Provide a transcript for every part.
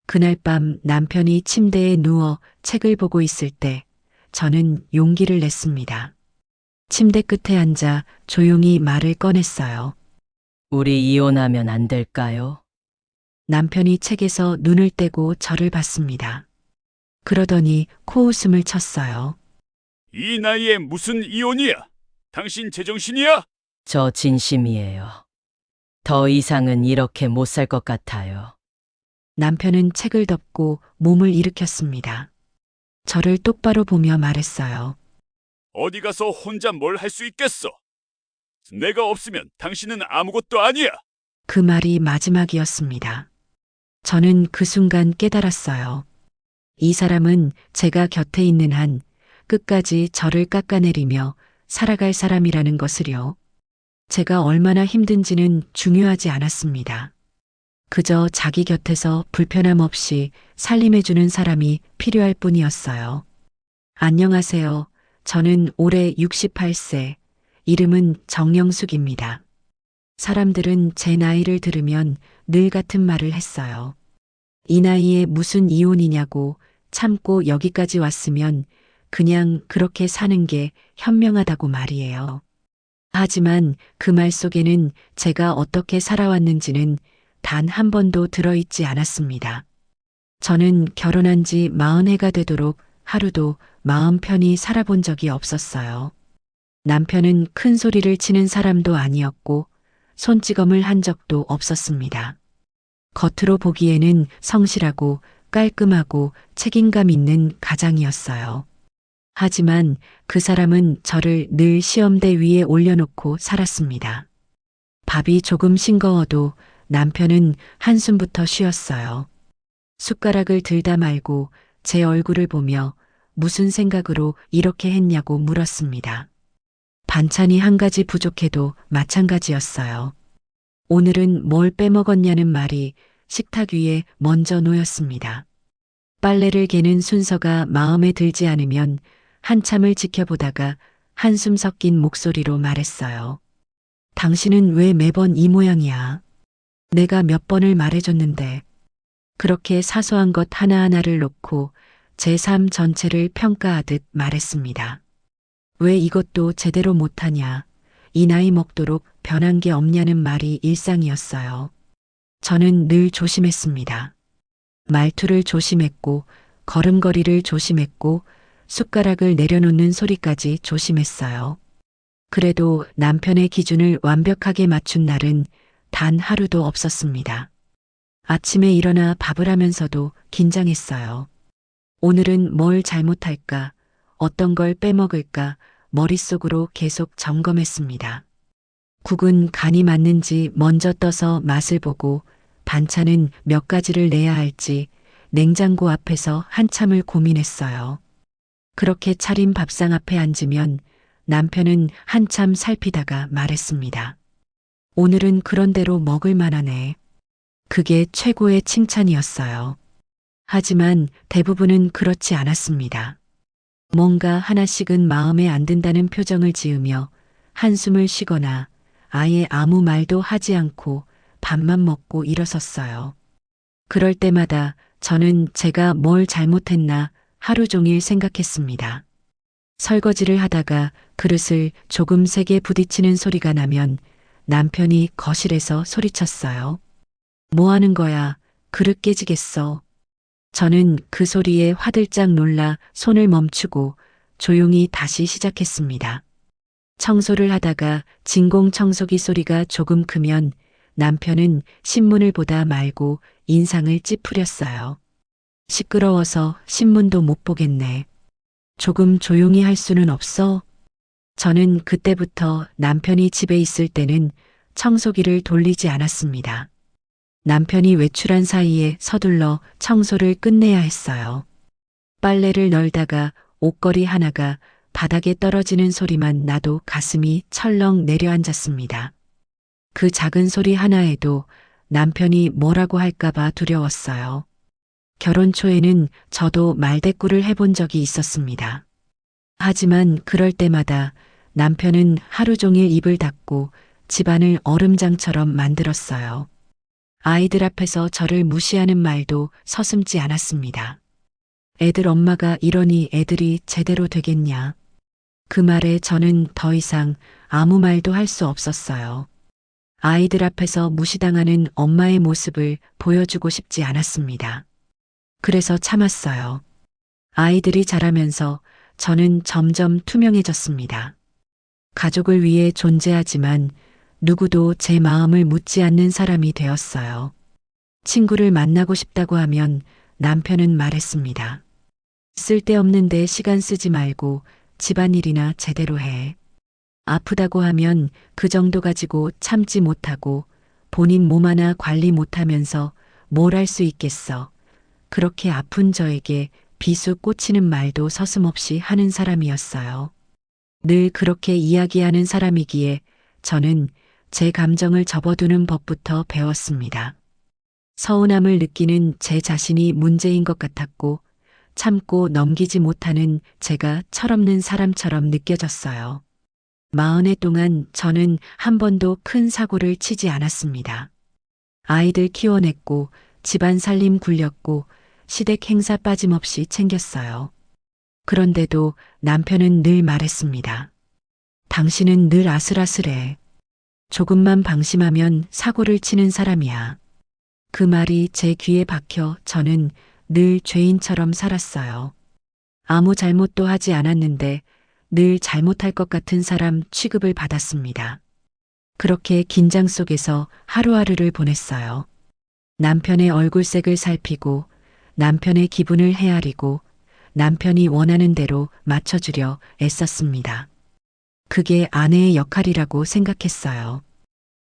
그날 밤 남편이 침대에 누워 책을 보고 있을 때 저는 용기를 냈습니다. 침대 끝에 앉아 조용히 말을 꺼냈어요. 우리 이혼하면 안 될까요? 남편이 책에서 눈을 떼고 저를 봤습니다. 그러더니 코웃음을 쳤어요. 이 나이에 무슨 이혼이야? 당신 제정신이야? 저 진심이에요. 더 이상은 이렇게 못 살 것 같아요. 남편은 책을 덮고 몸을 일으켰습니다. 저를 똑바로 보며 말했어요. 어디 가서 혼자 뭘 할 수 있겠어? 내가 없으면 당신은 아무것도 아니야. 그 말이 마지막이었습니다. 저는 그 순간 깨달았어요. 이 사람은 제가 곁에 있는 한 끝까지 저를 깎아내리며 살아갈 사람이라는 것을요. 제가 얼마나 힘든지는 중요하지 않았습니다. 그저 자기 곁에서 불편함 없이 살림해주는 사람이 필요할 뿐이었어요. 안녕하세요. 저는 올해 68세, 이름은 정영숙입니다. 사람들은 제 나이를 들으면 늘 같은 말을 했어요. 이 나이에 무슨 이혼이냐고, 참고 여기까지 왔으면 그냥 그렇게 사는 게 현명하다고 말이에요. 하지만 그 말 속에는 제가 어떻게 살아왔는지는 단 한 번도 들어있지 않았습니다. 저는 결혼한 지 40해가 되도록 하루도 마음 편히 살아본 적이 없었어요. 남편은 큰 소리를 치는 사람도 아니었고 손찌검을 한 적도 없었습니다. 겉으로 보기에는 성실하고 깔끔하고 책임감 있는 가장이었어요. 하지만 그 사람은 저를 늘 시험대 위에 올려놓고 살았습니다. 밥이 조금 싱거워도 남편은 한숨부터 쉬었어요. 숟가락을 들다 말고 제 얼굴을 보며 무슨 생각으로 이렇게 했냐고 물었습니다. 반찬이 한 가지 부족해도 마찬가지였어요. 오늘은 뭘 빼먹었냐는 말이 식탁 위에 먼저 놓였습니다. 빨래를 개는 순서가 마음에 들지 않으면 한참을 지켜보다가 한숨 섞인 목소리로 말했어요. 당신은 왜 매번 이 모양이야? 내가 몇 번을 말해줬는데. 그렇게 사소한 것 하나하나를 놓고 제 삶 전체를 평가하듯 말했습니다. 왜 이것도 제대로 못하냐? 이 나이 먹도록 변한 게 없냐는 말이 일상이었어요. 저는 늘 조심했습니다. 말투를 조심했고, 걸음걸이를 조심했고, 숟가락을 내려놓는 소리까지 조심했어요. 그래도 남편의 기준을 완벽하게 맞춘 날은 단 하루도 없었습니다. 아침에 일어나 밥을 하면서도 긴장했어요. 오늘은 뭘 잘못할까, 어떤 걸 빼먹을까 머릿속으로 계속 점검했습니다. 국은 간이 맞는지 먼저 떠서 맛을 보고 반찬은 몇 가지를 내야 할지 냉장고 앞에서 한참을 고민했어요. 그렇게 차린 밥상 앞에 앉으면 남편은 한참 살피다가 말했습니다. 오늘은 그런대로 먹을 만하네. 그게 최고의 칭찬이었어요. 하지만 대부분은 그렇지 않았습니다. 뭔가 하나씩은 마음에 안 든다는 표정을 지으며 한숨을 쉬거나 아예 아무 말도 하지 않고 밥만 먹고 일어섰어요. 그럴 때마다 저는 제가 뭘 잘못했나 하루 종일 생각했습니다. 설거지를 하다가 그릇을 조금 세게 부딪히는 소리가 나면 남편이 거실에서 소리쳤어요. 뭐 하는 거야? 그릇 깨지겠어. 저는 그 소리에 화들짝 놀라 손을 멈추고 조용히 다시 시작했습니다. 청소를 하다가 진공청소기 소리가 조금 크면 남편은 신문을 보다 말고 인상을 찌푸렸어요. 시끄러워서 신문도 못 보겠네. 조금 조용히 할 수는 없어? 저는 그때부터 남편이 집에 있을 때는 청소기를 돌리지 않았습니다. 남편이 외출한 사이에 서둘러 청소를 끝내야 했어요. 빨래를 널다가 옷걸이 하나가 바닥에 떨어지는 소리만 나도 가슴이 철렁 내려앉았습니다. 그 작은 소리 하나에도 남편이 뭐라고 할까봐 두려웠어요. 결혼 초에는 저도 말대꾸를 해본 적이 있었습니다. 하지만 그럴 때마다 남편은 하루 종일 입을 닫고 집안을 얼음장처럼 만들었어요. 아이들 앞에서 저를 무시하는 말도 서슴지 않았습니다. 애들 엄마가 이러니 애들이 제대로 되겠냐. 그 말에 저는 더 이상 아무 말도 할 수 없었어요. 아이들 앞에서 무시당하는 엄마의 모습을 보여주고 싶지 않았습니다. 그래서 참았어요. 아이들이 자라면서 저는 점점 투명해졌습니다. 가족을 위해 존재하지만 누구도 제 마음을 묻지 않는 사람이 되었어요. 친구를 만나고 싶다고 하면 남편은 말했습니다. 쓸데없는데 시간 쓰지 말고 집안일이나 제대로 해. 아프다고 하면 그 정도 가지고 참지 못하고 본인 몸 하나 관리 못하면서 뭘 할 수 있겠어. 그렇게 아픈 저에게 비수 꽂히는 말도 서슴없이 하는 사람이었어요. 늘 그렇게 이야기하는 사람이기에 저는 제 감정을 접어두는 법부터 배웠습니다. 서운함을 느끼는 제 자신이 문제인 것 같았고 참고 넘기지 못하는 제가 철없는 사람처럼 느껴졌어요. 40해 동안 저는 한 번도 큰 사고를 치지 않았습니다. 아이들 키워냈고 집안 살림 굴렸고 시댁 행사 빠짐없이 챙겼어요. 그런데도 남편은 늘 말했습니다. 당신은 늘 아슬아슬해. 조금만 방심하면 사고를 치는 사람이야. 그 말이 제 귀에 박혀 저는 늘 죄인처럼 살았어요. 아무 잘못도 하지 않았는데 늘 잘못할 것 같은 사람 취급을 받았습니다. 그렇게 긴장 속에서 하루하루를 보냈어요. 남편의 얼굴색을 살피고 남편의 기분을 헤아리고 남편이 원하는 대로 맞춰주려 애썼습니다. 그게 아내의 역할이라고 생각했어요.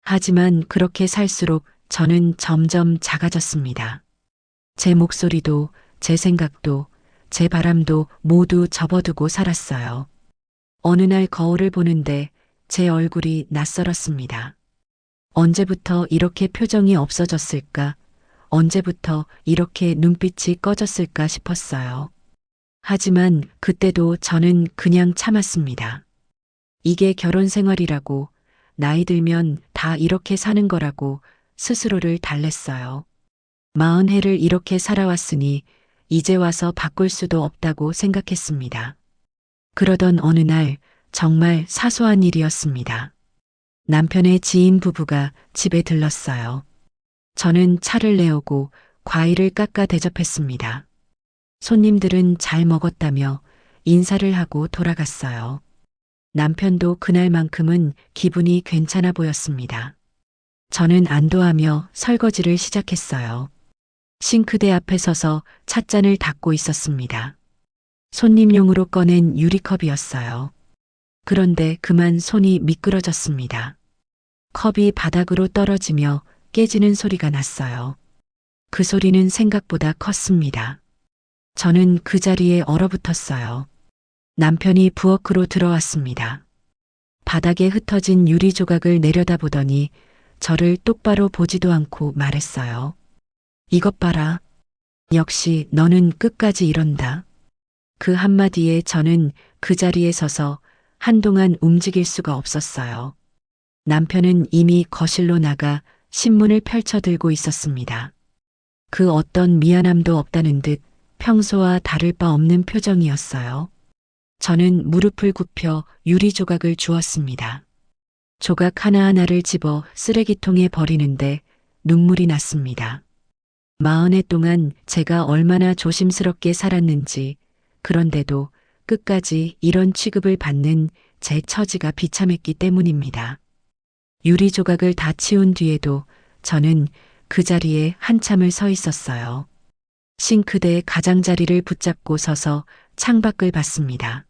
하지만 그렇게 살수록 저는 점점 작아졌습니다. 제 목소리도 제 생각도 제 바람도 모두 접어두고 살았어요. 어느 날 거울을 보는데 제 얼굴이 낯설었습니다. 언제부터 이렇게 표정이 없어졌을까? 언제부터 이렇게 눈빛이 꺼졌을까 싶었어요. 하지만 그때도 저는 그냥 참았습니다. 이게 결혼 생활이라고, 나이 들면 다 이렇게 사는 거라고 스스로를 달랬어요. 40해를 이렇게 살아왔으니 이제 와서 바꿀 수도 없다고 생각했습니다. 그러던 어느 날 정말 사소한 일이었습니다. 남편의 지인 부부가 집에 들렀어요. 저는 차를 내오고 과일을 깎아 대접했습니다. 손님들은 잘 먹었다며 인사를 하고 돌아갔어요. 남편도 그날만큼은 기분이 괜찮아 보였습니다. 저는 안도하며 설거지를 시작했어요. 싱크대 앞에 서서 찻잔을 닦고 있었습니다. 손님용으로 꺼낸 유리컵이었어요. 그런데 그만 손이 미끄러졌습니다. 컵이 바닥으로 떨어지며 깨지는 소리가 났어요. 그 소리는 생각보다 컸습니다. 저는 그 자리에 얼어붙었어요. 남편이 부엌으로 들어왔습니다. 바닥에 흩어진 유리 조각을 내려다보더니 저를 똑바로 보지도 않고 말했어요. 이것 봐라. 역시 너는 끝까지 이런다. 그 한마디에 저는 그 자리에 서서 한동안 움직일 수가 없었어요. 남편은 이미 거실로 나가 신문을 펼쳐 들고 있었습니다. 그 어떤 미안함도 없다는 듯 평소와 다를 바 없는 표정이었어요. 저는 무릎을 굽혀 유리 조각을 주었습니다. 조각 하나하나를 집어 쓰레기통에 버리는데 눈물이 났습니다. 40해 동안 제가 얼마나 조심스럽게 살았는지, 그런데도 끝까지 이런 취급을 받는 제 처지가 비참했기 때문입니다. 유리 조각을 다 치운 뒤에도 저는 그 자리에 한참을 서 있었어요. 싱크대 가장자리를 붙잡고 서서 창밖을 봤습니다.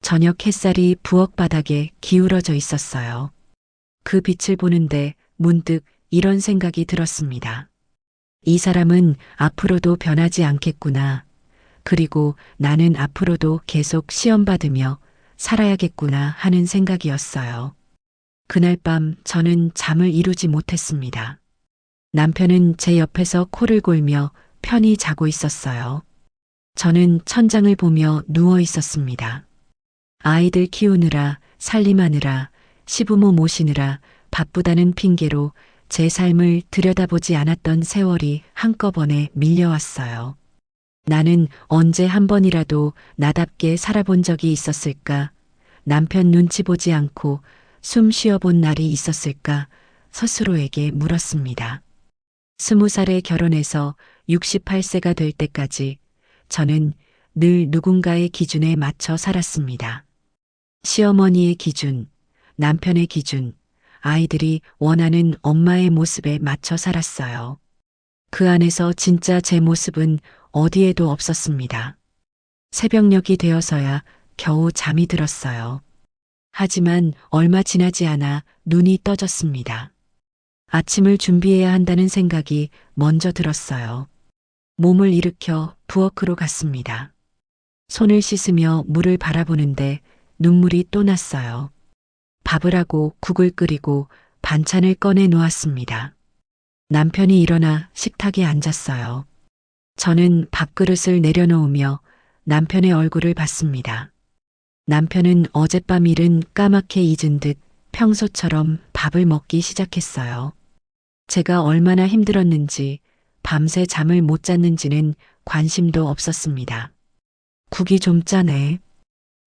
저녁 햇살이 부엌 바닥에 기울어져 있었어요. 그 빛을 보는데 문득 이런 생각이 들었습니다. 이 사람은 앞으로도 변하지 않겠구나. 그리고 나는 앞으로도 계속 시험받으며 살아야겠구나 하는 생각이었어요. 그날 밤 저는 잠을 이루지 못했습니다. 남편은 제 옆에서 코를 골며 편히 자고 있었어요. 저는 천장을 보며 누워 있었습니다. 아이들 키우느라, 살림하느라, 시부모 모시느라 바쁘다는 핑계로 제 삶을 들여다보지 않았던 세월이 한꺼번에 밀려왔어요. 나는 언제 한 번이라도 나답게 살아본 적이 있었을까? 남편 눈치 보지 않고 숨 쉬어본 날이 있었을까? 스스로에게 물었습니다. 20살에 결혼해서 68세가 될 때까지 저는 늘 누군가의 기준에 맞춰 살았습니다. 시어머니의 기준, 남편의 기준, 아이들이 원하는 엄마의 모습에 맞춰 살았어요. 그 안에서 진짜 제 모습은 어디에도 없었습니다. 새벽녘이 되어서야 겨우 잠이 들었어요. 하지만 얼마 지나지 않아 눈이 떠졌습니다. 아침을 준비해야 한다는 생각이 먼저 들었어요. 몸을 일으켜 부엌으로 갔습니다. 손을 씻으며 물을 바라보는데 눈물이 또 났어요. 밥을 하고 국을 끓이고 반찬을 꺼내 놓았습니다. 남편이 일어나 식탁에 앉았어요. 저는 밥그릇을 내려놓으며 남편의 얼굴을 봤습니다. 남편은 어젯밤 일은 까맣게 잊은 듯 평소처럼 밥을 먹기 시작했어요. 제가 얼마나 힘들었는지 밤새 잠을 못 잤는지는 관심도 없었습니다. 국이 좀 짜네.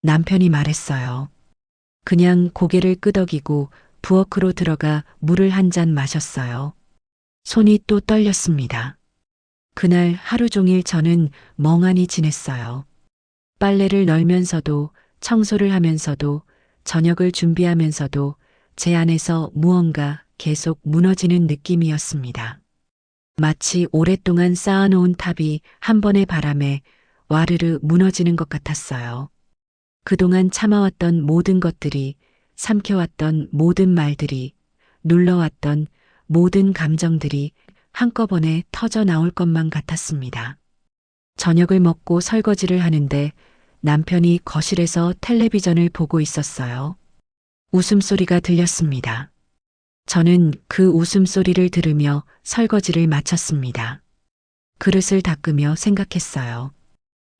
남편이 말했어요. 그냥 고개를 끄덕이고 부엌으로 들어가 물을 한 잔 마셨어요. 손이 또 떨렸습니다. 그날 하루 종일 저는 멍하니 지냈어요. 빨래를 널면서도 청소를 하면서도 저녁을 준비하면서도 제 안에서 무언가 계속 무너지는 느낌이었습니다. 마치 오랫동안 쌓아놓은 탑이 한 번의 바람에 와르르 무너지는 것 같았어요. 그동안 참아왔던 모든 것들이, 삼켜왔던 모든 말들이, 눌러왔던 모든 감정들이 한꺼번에 터져 나올 것만 같았습니다. 저녁을 먹고 설거지를 하는데 남편이 거실에서 텔레비전을 보고 있었어요. 웃음소리가 들렸습니다. 저는 그 웃음소리를 들으며 설거지를 마쳤습니다. 그릇을 닦으며 생각했어요.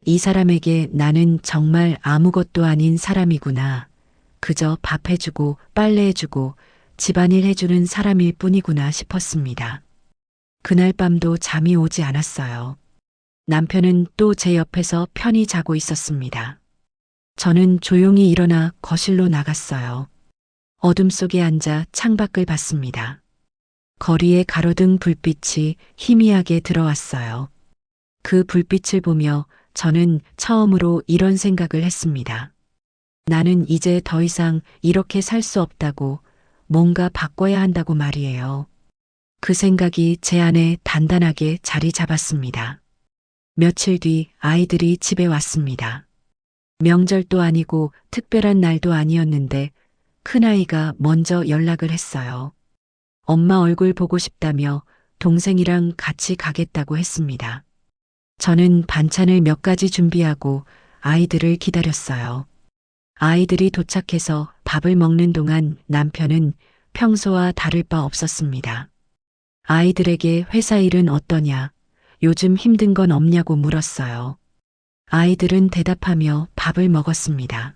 이 사람에게 나는 정말 아무것도 아닌 사람이구나. 그저 밥 해주고 빨래 해주고 집안일 해주는 사람일 뿐이구나 싶었습니다. 그날 밤도 잠이 오지 않았어요. 남편은 또 제 옆에서 편히 자고 있었습니다. 저는 조용히 일어나 거실로 나갔어요. 어둠 속에 앉아 창밖을 봤습니다. 거리에 가로등 불빛이 희미하게 들어왔어요. 그 불빛을 보며 저는 처음으로 이런 생각을 했습니다. 나는 이제 더 이상 이렇게 살 수 없다고, 뭔가 바꿔야 한다고 말이에요. 그 생각이 제 안에 단단하게 자리 잡았습니다. 며칠 뒤 아이들이 집에 왔습니다. 명절도 아니고 특별한 날도 아니었는데 큰아이가 먼저 연락을 했어요. 엄마 얼굴 보고 싶다며 동생이랑 같이 가겠다고 했습니다. 저는 반찬을 몇 가지 준비하고 아이들을 기다렸어요. 아이들이 도착해서 밥을 먹는 동안 남편은 평소와 다를 바 없었습니다. 아이들에게 회사 일은 어떠냐, 요즘 힘든 건 없냐고 물었어요. 아이들은 대답하며 밥을 먹었습니다.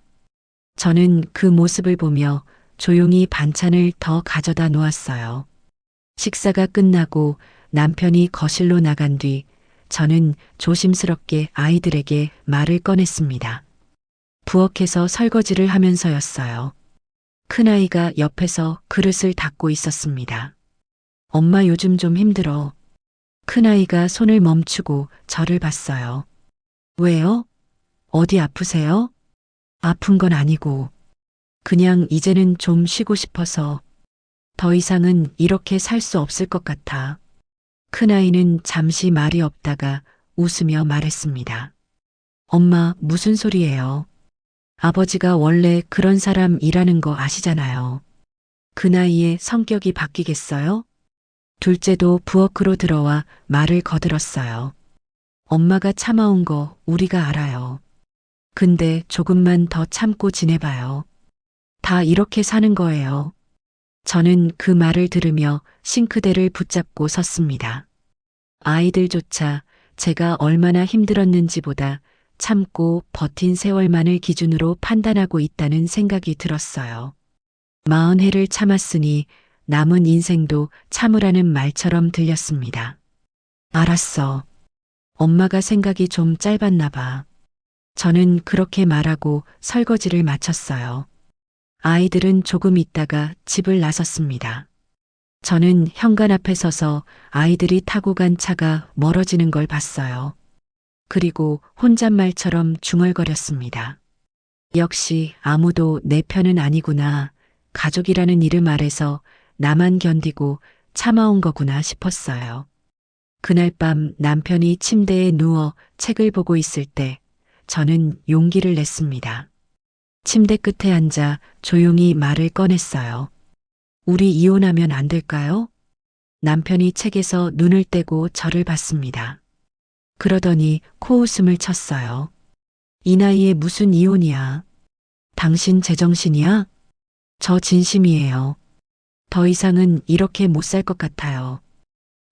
저는 그 모습을 보며 조용히 반찬을 더 가져다 놓았어요. 식사가 끝나고 남편이 거실로 나간 뒤 저는 조심스럽게 아이들에게 말을 꺼냈습니다. 부엌에서 설거지를 하면서였어요. 큰아이가 옆에서 그릇을 닦고 있었습니다. 엄마 요즘 좀 힘들어. 큰아이가 손을 멈추고 저를 봤어요. 왜요? 어디 아프세요? 아픈 건 아니고 그냥 이제는 좀 쉬고 싶어서 더 이상은 이렇게 살 수 없을 것 같아. 큰아이는 잠시 말이 없다가 웃으며 말했습니다. 엄마, 무슨 소리예요? 아버지가 원래 그런 사람이라는 거 아시잖아요. 그 나이에 성격이 바뀌겠어요? 둘째도 부엌으로 들어와 말을 거들었어요. 엄마가 참아온 거 우리가 알아요. 근데 조금만 더 참고 지내봐요. 다 이렇게 사는 거예요. 저는 그 말을 들으며 싱크대를 붙잡고 섰습니다. 아이들조차 제가 얼마나 힘들었는지보다 참고 버틴 세월만을 기준으로 판단하고 있다는 생각이 들었어요. 40해를 참았으니 남은 인생도 참으라는 말처럼 들렸습니다. 알았어. 엄마가 생각이 좀 짧았나 봐. 저는 그렇게 말하고 설거지를 마쳤어요. 아이들은 조금 있다가 집을 나섰습니다. 저는 현관 앞에 서서 아이들이 타고 간 차가 멀어지는 걸 봤어요. 그리고 혼잣말처럼 중얼거렸습니다. 역시 아무도 내 편은 아니구나. 가족이라는 이름 아래서 나만 견디고 참아온 거구나 싶었어요. 그날 밤 남편이 침대에 누워 책을 보고 있을 때 저는 용기를 냈습니다. 침대 끝에 앉아 조용히 말을 꺼냈어요. 우리 이혼하면 안 될까요? 남편이 책에서 눈을 떼고 저를 봤습니다. 그러더니 코웃음을 쳤어요. 이 나이에 무슨 이혼이야? 당신 제정신이야? 저 진심이에요. 더 이상은 이렇게 못 살 것 같아요.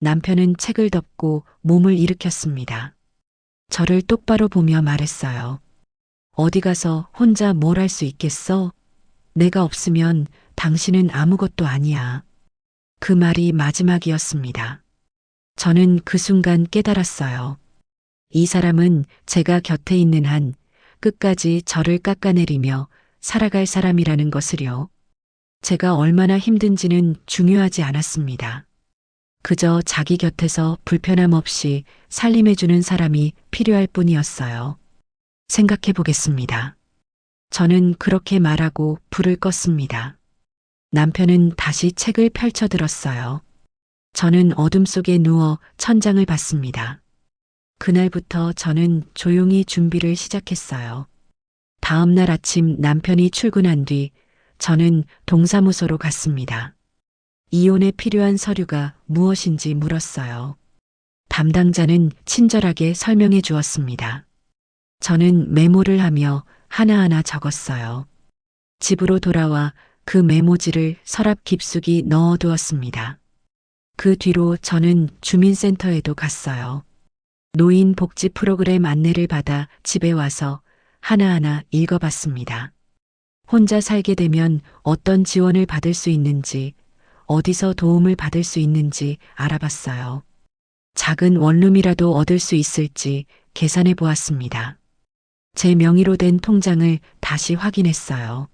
남편은 책을 덮고 몸을 일으켰습니다. 저를 똑바로 보며 말했어요. 어디 가서 혼자 뭘 할 수 있겠어? 내가 없으면 당신은 아무것도 아니야. 그 말이 마지막이었습니다. 저는 그 순간 깨달았어요. 이 사람은 제가 곁에 있는 한 끝까지 저를 깎아내리며 살아갈 사람이라는 것을요. 제가 얼마나 힘든지는 중요하지 않았습니다. 그저 자기 곁에서 불편함 없이 살림해주는 사람이 필요할 뿐이었어요. 생각해 보겠습니다. 저는 그렇게 말하고 불을 껐습니다. 남편은 다시 책을 펼쳐 들었어요. 저는 어둠 속에 누워 천장을 봤습니다. 그날부터 저는 조용히 준비를 시작했어요. 다음 날 아침 남편이 출근한 뒤 저는 동사무소로 갔습니다. 이혼에 필요한 서류가 무엇인지 물었어요. 담당자는 친절하게 설명해 주었습니다. 저는 메모를 하며 하나하나 적었어요. 집으로 돌아와 그 메모지를 서랍 깊숙이 넣어두었습니다. 그 뒤로 저는 주민센터에도 갔어요. 노인 복지 프로그램 안내를 받아 집에 와서 하나하나 읽어봤습니다. 혼자 살게 되면 어떤 지원을 받을 수 있는지, 어디서 도움을 받을 수 있는지 알아봤어요. 작은 원룸이라도 얻을 수 있을지 계산해 보았습니다. 제 명의로 된 통장을 다시 확인했어요.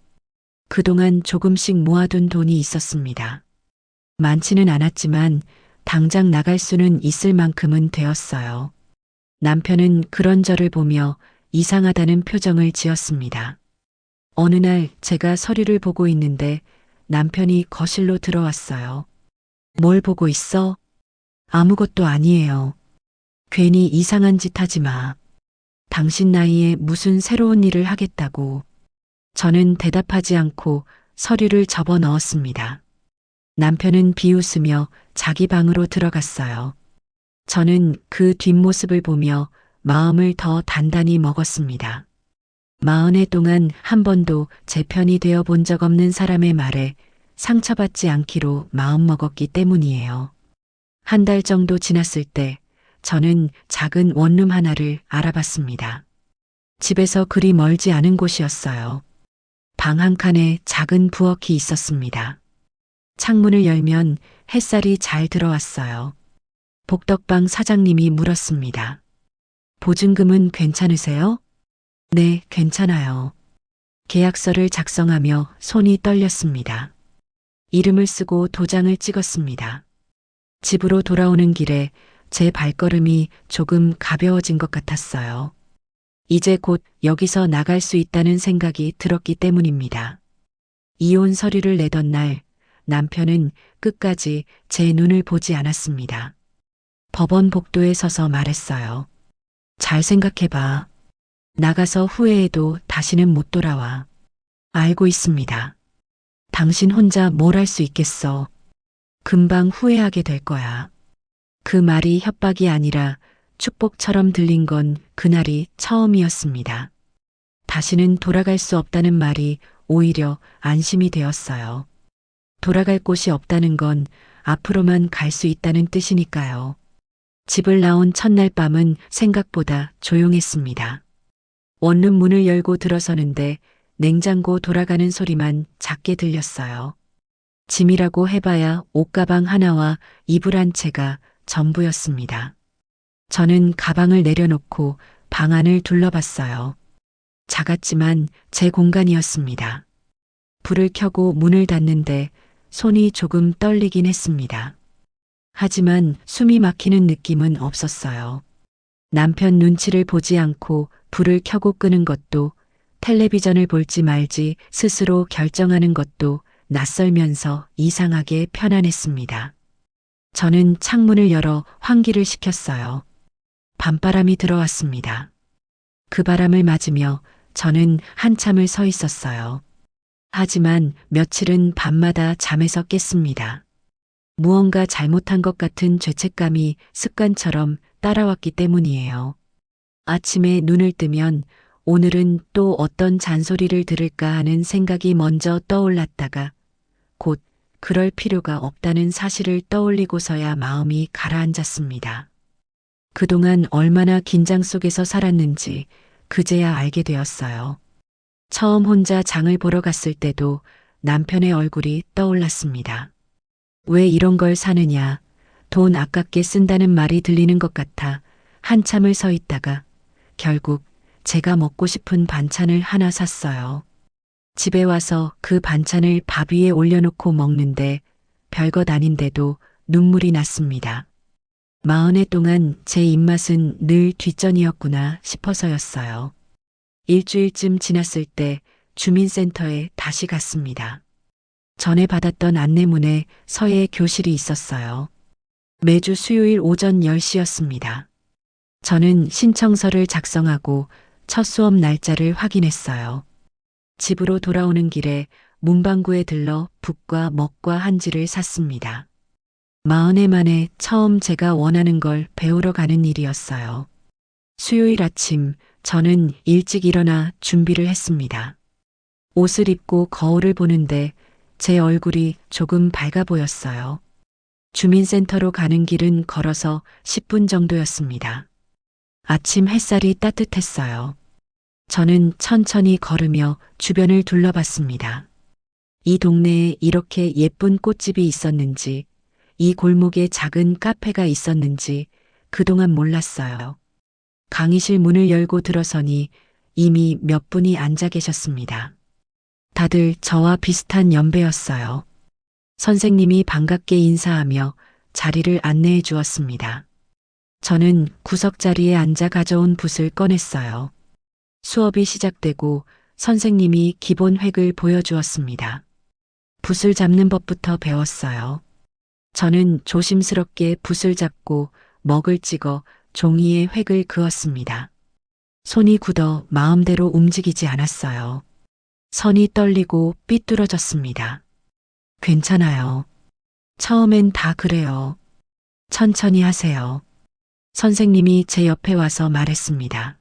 그동안 조금씩 모아둔 돈이 있었습니다. 많지는 않았지만 당장 나갈 수는 있을 만큼은 되었어요. 남편은 그런 저를 보며 이상하다는 표정을 지었습니다. 어느 날 제가 서류를 보고 있는데 남편이 거실로 들어왔어요. 뭘 보고 있어? 아무것도 아니에요. 괜히 이상한 짓 하지 마. 당신 나이에 무슨 새로운 일을 하겠다고. 저는 대답하지 않고 서류를 접어 넣었습니다. 남편은 비웃으며 자기 방으로 들어갔어요. 저는 그 뒷모습을 보며 마음을 더 단단히 먹었습니다. 40해 동안 한 번도 제 편이 되어 본 적 없는 사람의 말에 상처받지 않기로 마음먹었기 때문이에요. 한 달 정도 지났을 때 저는 작은 원룸 하나를 알아봤습니다. 집에서 그리 멀지 않은 곳이었어요. 방 한 칸에 작은 부엌이 있었습니다. 창문을 열면 햇살이 잘 들어왔어요. 복덕방 사장님이 물었습니다. 보증금은 괜찮으세요? 네, 괜찮아요. 계약서를 작성하며 손이 떨렸습니다. 이름을 쓰고 도장을 찍었습니다. 집으로 돌아오는 길에 제 발걸음이 조금 가벼워진 것 같았어요. 이제 곧 여기서 나갈 수 있다는 생각이 들었기 때문입니다. 이혼 서류를 내던 날 남편은 끝까지 제 눈을 보지 않았습니다. 법원 복도에 서서 말했어요. 잘 생각해봐. 나가서 후회해도 다시는 못 돌아와. 알고 있습니다. 당신 혼자 뭘 할 수 있겠어. 금방 후회하게 될 거야. 그 말이 협박이 아니라 축복처럼 들린 건 그날이 처음이었습니다. 다시는 돌아갈 수 없다는 말이 오히려 안심이 되었어요. 돌아갈 곳이 없다는 건 앞으로만 갈 수 있다는 뜻이니까요. 집을 나온 첫날 밤은 생각보다 조용했습니다. 원룸 문을 열고 들어서는데 냉장고 돌아가는 소리만 작게 들렸어요. 짐이라고 해봐야 옷가방 하나와 이불 한 채가 전부였습니다. 저는 가방을 내려놓고 방 안을 둘러봤어요. 작았지만 제 공간이었습니다. 불을 켜고 문을 닫는데 손이 조금 떨리긴 했습니다. 하지만 숨이 막히는 느낌은 없었어요. 남편 눈치를 보지 않고 불을 켜고 끄는 것도, 텔레비전을 볼지 말지 스스로 결정하는 것도 낯설면서 이상하게 편안했습니다. 저는 창문을 열어 환기를 시켰어요. 밤바람이 들어왔습니다. 그 바람을 맞으며 저는 한참을 서 있었어요. 하지만 며칠은 밤마다 잠에서 깼습니다. 무언가 잘못한 것 같은 죄책감이 습관처럼 따라왔기 때문이에요. 아침에 눈을 뜨면 오늘은 또 어떤 잔소리를 들을까 하는 생각이 먼저 떠올랐다가 곧 그럴 필요가 없다는 사실을 떠올리고서야 마음이 가라앉았습니다. 그동안 얼마나 긴장 속에서 살았는지 그제야 알게 되었어요. 처음 혼자 장을 보러 갔을 때도 남편의 얼굴이 떠올랐습니다. 왜 이런 걸 사느냐, 돈 아깝게 쓴다는 말이 들리는 것 같아 한참을 서 있다가 결국 제가 먹고 싶은 반찬을 하나 샀어요. 집에 와서 그 반찬을 밥 위에 올려놓고 먹는데 별것 아닌데도 눈물이 났습니다. 40해 동안 제 입맛은 늘 뒷전이었구나 싶어서였어요. 일주일쯤 지났을 때 주민센터에 다시 갔습니다. 전에 받았던 안내문에 서예 교실이 있었어요. 매주 수요일 오전 10시였습니다. 저는 신청서를 작성하고 첫 수업 날짜를 확인했어요. 집으로 돌아오는 길에 문방구에 들러 붓과 먹과 한지를 샀습니다. 40해 만에 처음 제가 원하는 걸 배우러 가는 일이었어요. 수요일 아침 저는 일찍 일어나 준비를 했습니다. 옷을 입고 거울을 보는데 제 얼굴이 조금 밝아 보였어요. 주민센터로 가는 길은 걸어서 10분 정도였습니다. 아침 햇살이 따뜻했어요. 저는 천천히 걸으며 주변을 둘러봤습니다. 이 동네에 이렇게 예쁜 꽃집이 있었는지, 이 골목에 작은 카페가 있었는지 그동안 몰랐어요. 강의실 문을 열고 들어서니 이미 몇 분이 앉아 계셨습니다. 다들 저와 비슷한 연배였어요. 선생님이 반갑게 인사하며 자리를 안내해 주었습니다. 저는 구석 자리에 앉아 가져온 붓을 꺼냈어요. 수업이 시작되고 선생님이 기본 획을 보여주었습니다. 붓을 잡는 법부터 배웠어요. 저는 조심스럽게 붓을 잡고 먹을 찍어 종이에 획을 그었습니다. 손이 굳어 마음대로 움직이지 않았어요. 선이 떨리고 삐뚤어졌습니다. 괜찮아요. 처음엔 다 그래요. 천천히 하세요. 선생님이 제 옆에 와서 말했습니다.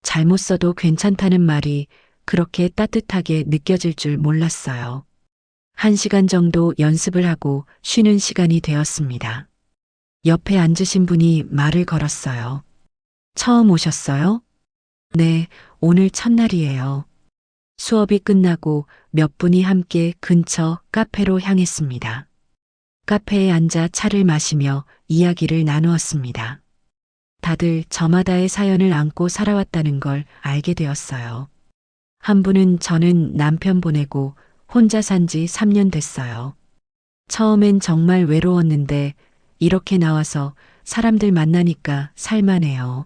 잘못 써도 괜찮다는 말이 그렇게 따뜻하게 느껴질 줄 몰랐어요. 1시간 정도 연습을 하고 쉬는 시간이 되었습니다. 옆에 앉으신 분이 말을 걸었어요. 처음 오셨어요? 네, 오늘 첫날이에요. 수업이 끝나고 몇 분이 함께 근처 카페로 향했습니다. 카페에 앉아 차를 마시며 이야기를 나누었습니다. 다들 저마다의 사연을 안고 살아왔다는 걸 알게 되었어요. 한 분은 저는 남편 보내고 혼자 산 지 3년 됐어요. 처음엔 정말 외로웠는데 이렇게 나와서 사람들 만나니까 살만해요.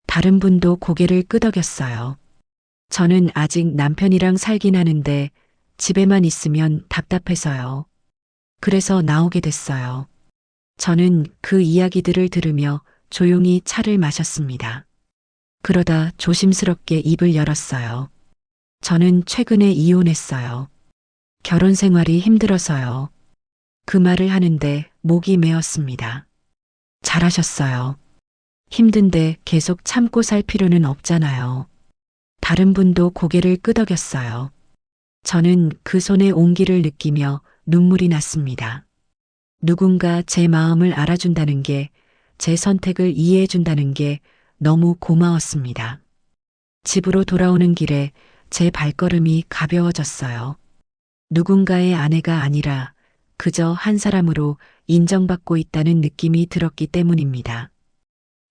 다른 분도 고개를 끄덕였어요. 저는 아직 남편이랑 살긴 하는데 집에만 있으면 답답해서요. 그래서 나오게 됐어요. 저는 그 이야기들을 들으며 조용히 차를 마셨습니다. 그러다 조심스럽게 입을 열었어요. 저는 최근에 이혼했어요. 결혼 생활이 힘들어서요. 그 말을 하는데 목이 메었습니다. 잘하셨어요. 힘든데 계속 참고 살 필요는 없잖아요. 다른 분도 고개를 끄덕였어요. 저는 그 손의 온기를 느끼며 눈물이 났습니다. 누군가 제 마음을 알아준다는 게, 제 선택을 이해해준다는 게 너무 고마웠습니다. 집으로 돌아오는 길에 제 발걸음이 가벼워졌어요. 누군가의 아내가 아니라 그저 한 사람으로 인정받고 있다는 느낌이 들었기 때문입니다.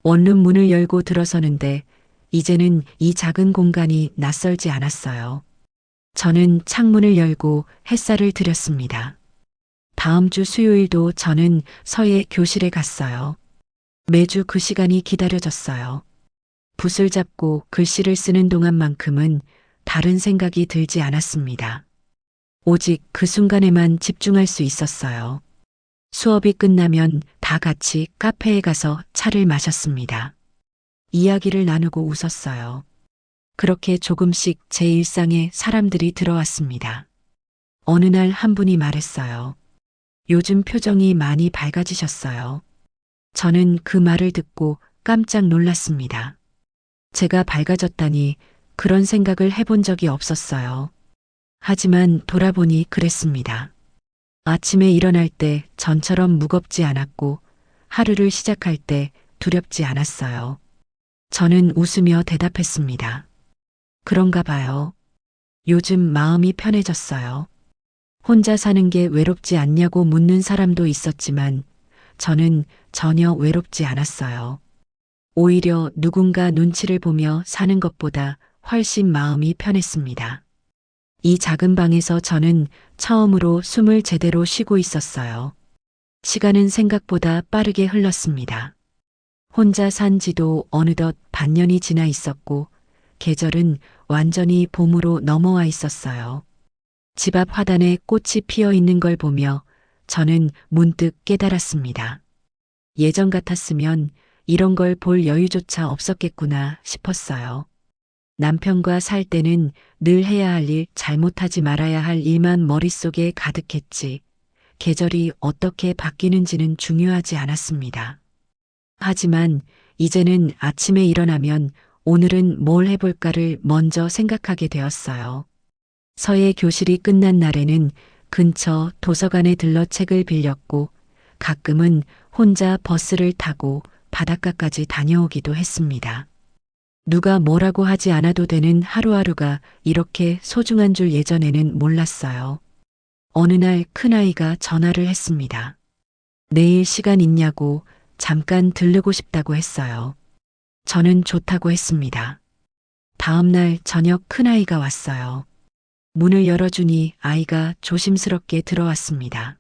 원룸 문을 열고 들어서는데 이제는 이 작은 공간이 낯설지 않았어요. 저는 창문을 열고 햇살을 들였습니다. 다음 주 수요일도 저는 서예 교실에 갔어요. 매주 그 시간이 기다려졌어요. 붓을 잡고 글씨를 쓰는 동안만큼은 다른 생각이 들지 않았습니다. 오직 그 순간에만 집중할 수 있었어요. 수업이 끝나면 다 같이 카페에 가서 차를 마셨습니다. 이야기를 나누고 웃었어요. 그렇게 조금씩 제 일상에 사람들이 들어왔습니다. 어느 날 한 분이 말했어요. 요즘 표정이 많이 밝아지셨어요. 저는 그 말을 듣고 깜짝 놀랐습니다. 제가 밝아졌다니 그런 생각을 해본 적이 없었어요. 하지만 돌아보니 그랬습니다. 아침에 일어날 때 전처럼 무겁지 않았고 하루를 시작할 때 두렵지 않았어요. 저는 웃으며 대답했습니다. 그런가 봐요. 요즘 마음이 편해졌어요. 혼자 사는 게 외롭지 않냐고 묻는 사람도 있었지만 저는 전혀 외롭지 않았어요. 오히려 누군가 눈치를 보며 사는 것보다 훨씬 마음이 편했습니다. 이 작은 방에서 저는 처음으로 숨을 제대로 쉬고 있었어요. 시간은 생각보다 빠르게 흘렀습니다. 혼자 산 지도 어느덧 반년이 지나 있었고 계절은 완전히 봄으로 넘어와 있었어요. 집 앞 화단에 꽃이 피어 있는 걸 보며 저는 문득 깨달았습니다. 예전 같았으면 이런 걸 볼 여유조차 없었겠구나 싶었어요. 남편과 살 때는 늘 해야 할 일, 잘못하지 말아야 할 일만 머릿속에 가득했지. 계절이 어떻게 바뀌는지는 중요하지 않았습니다. 하지만 이제는 아침에 일어나면 오늘은 뭘 해볼까를 먼저 생각하게 되었어요. 서예 교실이 끝난 날에는 근처 도서관에 들러 책을 빌렸고 가끔은 혼자 버스를 타고 바닷가까지 다녀오기도 했습니다. 누가 뭐라고 하지 않아도 되는 하루하루가 이렇게 소중한 줄 예전에는 몰랐어요. 어느 날 큰아이가 전화를 했습니다. 내일 시간 있냐고 잠깐 들르고 싶다고 했어요. 저는 좋다고 했습니다. 다음 날 저녁 큰아이가 왔어요. 문을 열어주니 아이가 조심스럽게 들어왔습니다.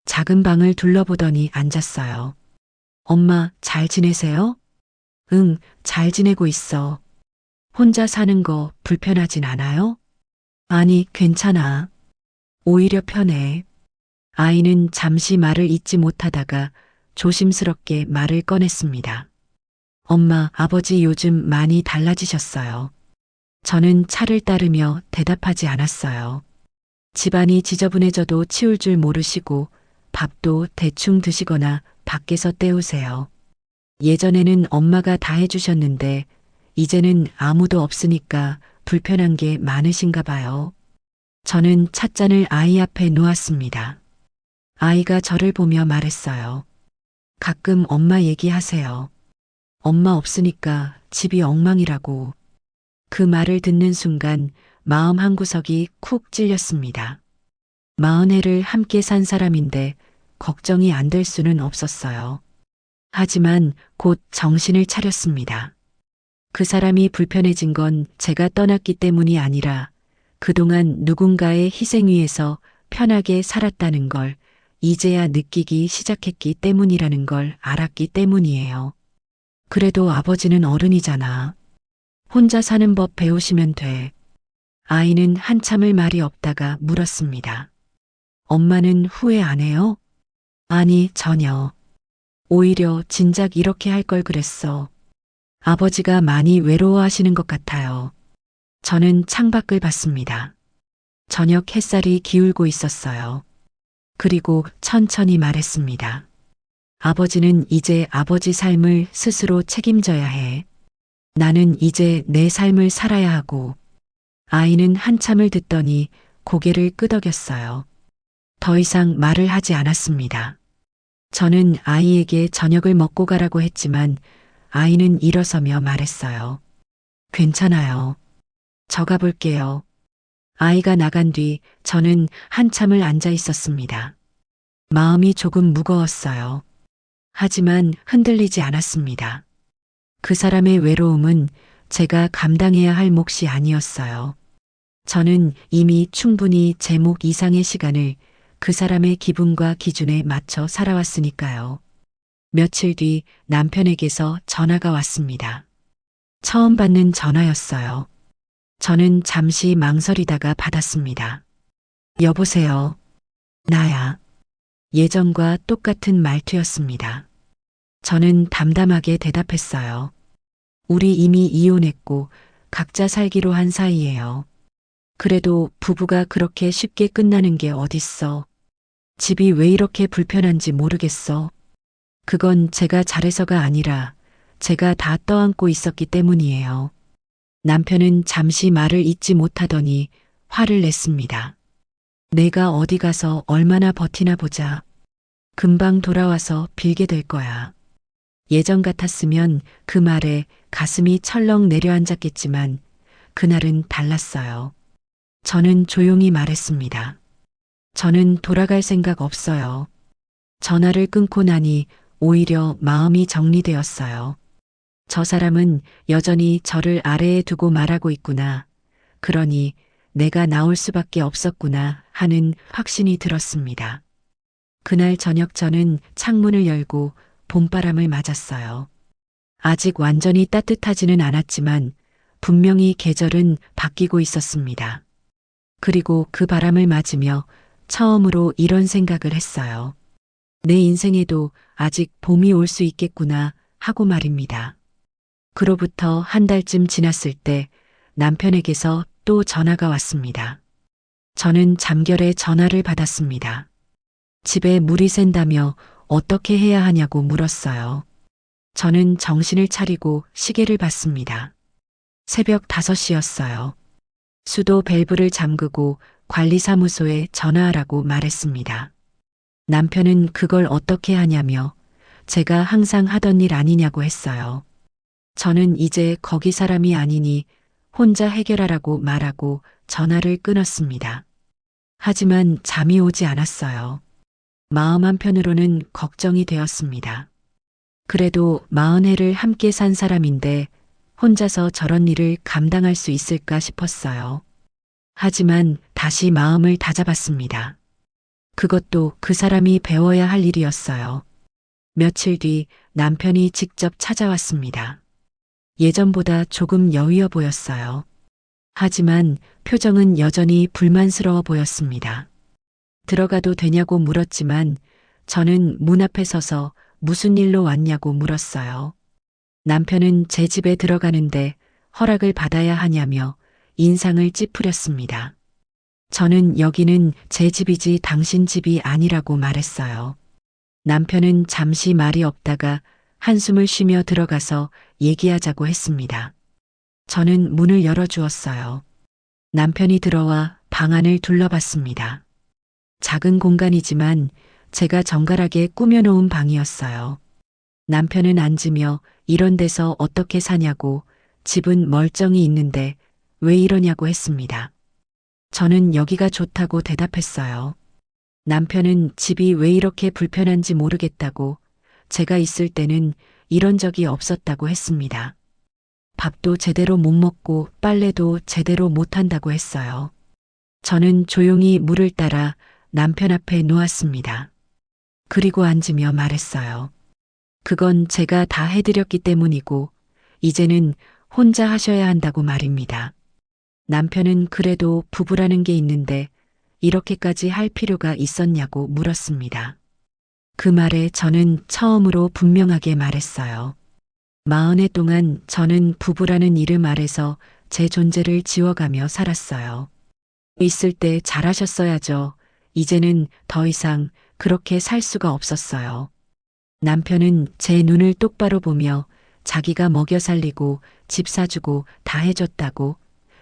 작은 방을 둘러보더니 앉았어요. 엄마, 잘 지내세요? 응, 잘 지내고 있어. 혼자 사는 거 불편하진 않아요? 아니, 괜찮아. 오히려 편해. 아이는 잠시 말을 잇지 못하다가 조심스럽게 말을 꺼냈습니다. 엄마, 아버지 요즘 많이 달라지셨어요. 저는 차를 따르며 대답하지 않았어요. 집안이 지저분해져도 치울 줄 모르시고 밥도 대충 드시거나 밖에서 때우세요. 예전에는 엄마가 다 해주셨는데 이제는 아무도 없으니까 불편한 게 많으신가 봐요. 저는 찻잔을 아이 앞에 놓았습니다. 아이가 저를 보며 말했어요. 가끔 엄마 얘기하세요. 엄마 없으니까 집이 엉망이라고. 그 말을 듣는 순간 마음 한구석이 쿡 찔렸습니다. 40해를 함께 산 사람인데 걱정이 안 될 수는 없었어요. 하지만 곧 정신을 차렸습니다. 그 사람이 불편해진 건 제가 떠났기 때문이 아니라 그동안 누군가의 희생 위에서 편하게 살았다는 걸 이제야 느끼기 시작했기 때문이라는 걸 알았기 때문이에요. 그래도 아버지는 어른이잖아. 혼자 사는 법 배우시면 돼. 아이는 한참을 말이 없다가 물었습니다. 엄마는 후회 안 해요? 아니, 전혀. 오히려 진작 이렇게 할 걸 그랬어. 아버지가 많이 외로워하시는 것 같아요. 저는 창밖을 봤습니다. 저녁 햇살이 기울고 있었어요. 그리고 천천히 말했습니다. 아버지는 이제 아버지 삶을 스스로 책임져야 해. 나는 이제 내 삶을 살아야 하고. 아이는 한참을 듣더니 고개를 끄덕였어요. 더 이상 말을 하지 않았습니다. 저는 아이에게 저녁을 먹고 가라고 했지만 아이는 일어서며 말했어요. 괜찮아요. 저 가볼게요. 아이가 나간 뒤 저는 한참을 앉아 있었습니다. 마음이 조금 무거웠어요. 하지만 흔들리지 않았습니다. 그 사람의 외로움은 제가 감당해야 할 몫이 아니었어요. 저는 이미 충분히 제 몫 이상의 시간을 그 사람의 기분과 기준에 맞춰 살아왔으니까요. 며칠 뒤 남편에게서 전화가 왔습니다. 처음 받는 전화였어요. 저는 잠시 망설이다가 받았습니다. 여보세요. 나야. 예전과 똑같은 말투였습니다. 저는 담담하게 대답했어요. 우리 이미 이혼했고 각자 살기로 한 사이예요. 그래도 부부가 그렇게 쉽게 끝나는 게 어딨어. 집이 왜 이렇게 불편한지 모르겠어. 그건 제가 잘해서가 아니라 제가 다 떠안고 있었기 때문이에요. 남편은 잠시 말을 잇지 못하더니 화를 냈습니다. 내가 어디 가서 얼마나 버티나 보자. 금방 돌아와서 빌게 될 거야. 예전 같았으면 그 말에 가슴이 철렁 내려앉았겠지만 그날은 달랐어요. 저는 조용히 말했습니다. 저는 돌아갈 생각 없어요. 전화를 끊고 나니 오히려 마음이 정리되었어요. 저 사람은 여전히 저를 아래에 두고 말하고 있구나. 그러니 내가 나올 수밖에 없었구나 하는 확신이 들었습니다. 그날 저녁 저는 창문을 열고 봄바람을 맞았어요. 아직 완전히 따뜻하지는 않았지만 분명히 계절은 바뀌고 있었습니다. 그리고 그 바람을 맞으며 처음으로 이런 생각을 했어요. 내 인생에도 아직 봄이 올 수 있겠구나 하고 말입니다. 그로부터 한 달쯤 지났을 때 남편에게서 또 전화가 왔습니다. 저는 잠결에 전화를 받았습니다. 집에 물이 샌다며 어떻게 해야 하냐고 물었어요. 저는 정신을 차리고 시계를 봤습니다. 새벽 5시였어요. 수도 밸브를 잠그고 관리사무소에 전화하라고 말했습니다. 남편은 그걸 어떻게 하냐며 제가 항상 하던 일 아니냐고 했어요. 저는 이제 거기 사람이 아니니 혼자 해결하라고 말하고 전화를 끊었습니다. 하지만 잠이 오지 않았어요. 마음 한편으로는 걱정이 되었습니다. 그래도 40해를 함께 산 사람인데 혼자서 저런 일을 감당할 수 있을까 싶었어요. 하지만 다시 마음을 다잡았습니다. 그것도 그 사람이 배워야 할 일이었어요. 며칠 뒤 남편이 직접 찾아왔습니다. 예전보다 조금 여위어 보였어요. 하지만 표정은 여전히 불만스러워 보였습니다. 들어가도 되냐고 물었지만 저는 문 앞에 서서 무슨 일로 왔냐고 물었어요. 남편은 제 집에 들어가는데 허락을 받아야 하냐며 인상을 찌푸렸습니다. 저는 여기는 제 집이지 당신 집이 아니라고 말했어요. 남편은 잠시 말이 없다가 한숨을 쉬며 들어가서 얘기하자고 했습니다. 저는 문을 열어주었어요. 남편이 들어와 방 안을 둘러봤습니다. 작은 공간이지만 제가 정갈하게 꾸며놓은 방이었어요. 남편은 앉으며 이런 데서 어떻게 사냐고 집은 멀쩡히 있는데 왜 이러냐고 했습니다. 저는 여기가 좋다고 대답했어요. 남편은 집이 왜 이렇게 불편한지 모르겠다고 제가 있을 때는 이런 적이 없었다고 했습니다. 밥도 제대로 못 먹고 빨래도 제대로 못 한다고 했어요. 저는 조용히 물을 따라 남편 앞에 놓았습니다. 그리고 앉으며 말했어요. 그건 제가 다 해드렸기 때문이고 이제는 혼자 하셔야 한다고 말입니다. 남편은 그래도 부부라는 게 있는데 이렇게까지 할 필요가 있었냐고 물었습니다. 그 말에 저는 처음으로 분명하게 말했어요. 40해 동안 저는 부부라는 이름 아래서 제 존재를 지워가며 살았어요. 있을 때 잘하셨어야죠. 이제는 더 이상 그렇게 살 수가 없었어요. 남편은 제 눈을 똑바로 보며 자기가 먹여 살리고 집 사주고 다 해줬다고